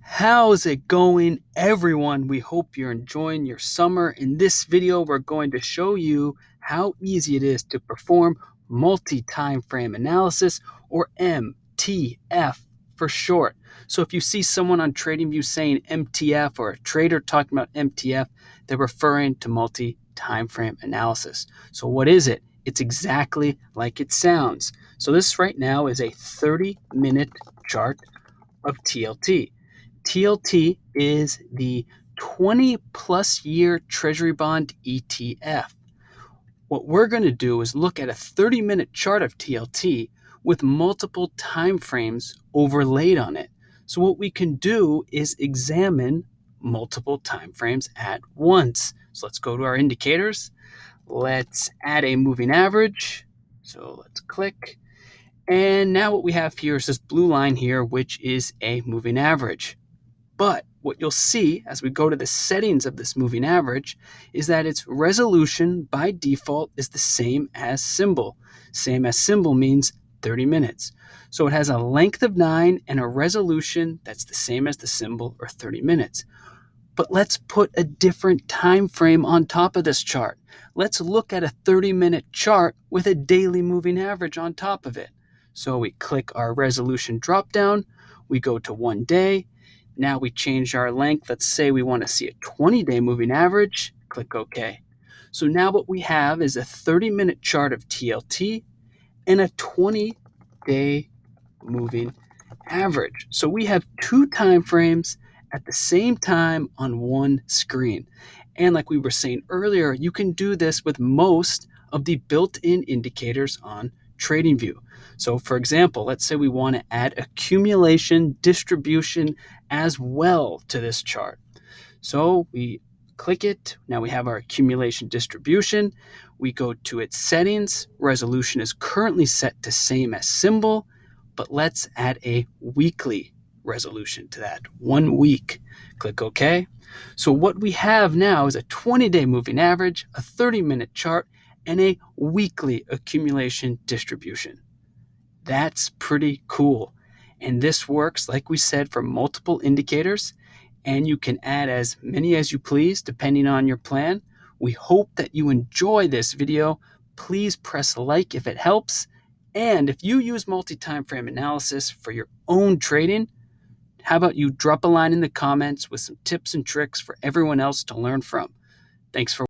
How's it going, everyone? We hope you're enjoying your summer. In this video, we're going to show you how easy it is to perform multi-time frame analysis, or MTF for short. So if you see someone on TradingView saying MTF or a trader talking about MTF, they're referring to multi-time frame analysis. So what is it? It's exactly like it sounds. So this right now is a 30-minute chart of TLT. TLT is the 20 plus year Treasury bond ETF. What we're going to do is look at a 30-minute chart of TLT with multiple time frames overlaid on it. So what we can do is examine multiple time frames at once. So let's go to our indicators. Let's add a moving average. So let's click. And now what we have here is this blue line here, which is a moving average. But what you'll see as we go to the settings of this moving average is that its resolution by default is the same as symbol. Same as symbol means 30 minutes. So it has a length of 9 and a resolution that's the same as the symbol, or 30 minutes. But let's put a different time frame on top of this chart. Let's look at a 30-minute chart with a daily moving average on top of it. So we click our resolution dropdown, we go to 1 day. Now we change our length. Let's say we want to see a 20-day moving average. Click OK. So now what we have is a 30-minute chart of TLT and a 20-day moving average. So we have two time frames at the same time on one screen. And like we were saying earlier, you can do this with most of the built-in indicators on TradingView. So for example, let's say we want to add accumulation distribution as well to this chart. So we click it. Now we have our accumulation distribution. We go to its settings. Resolution is currently set to same as symbol, but let's add a weekly resolution to that, 1 week. Click OK. So what we have now is a 20-day moving average, a 30-minute chart, and a weekly accumulation distribution. That's pretty cool. And this works, like we said, for multiple indicators, and you can add as many as you please depending on your plan. We hope that you enjoy this video. Please press like if it helps. And if you use multi-time frame analysis for your own trading, how about you drop a line in the comments with some tips and tricks for everyone else to learn from? Thanks for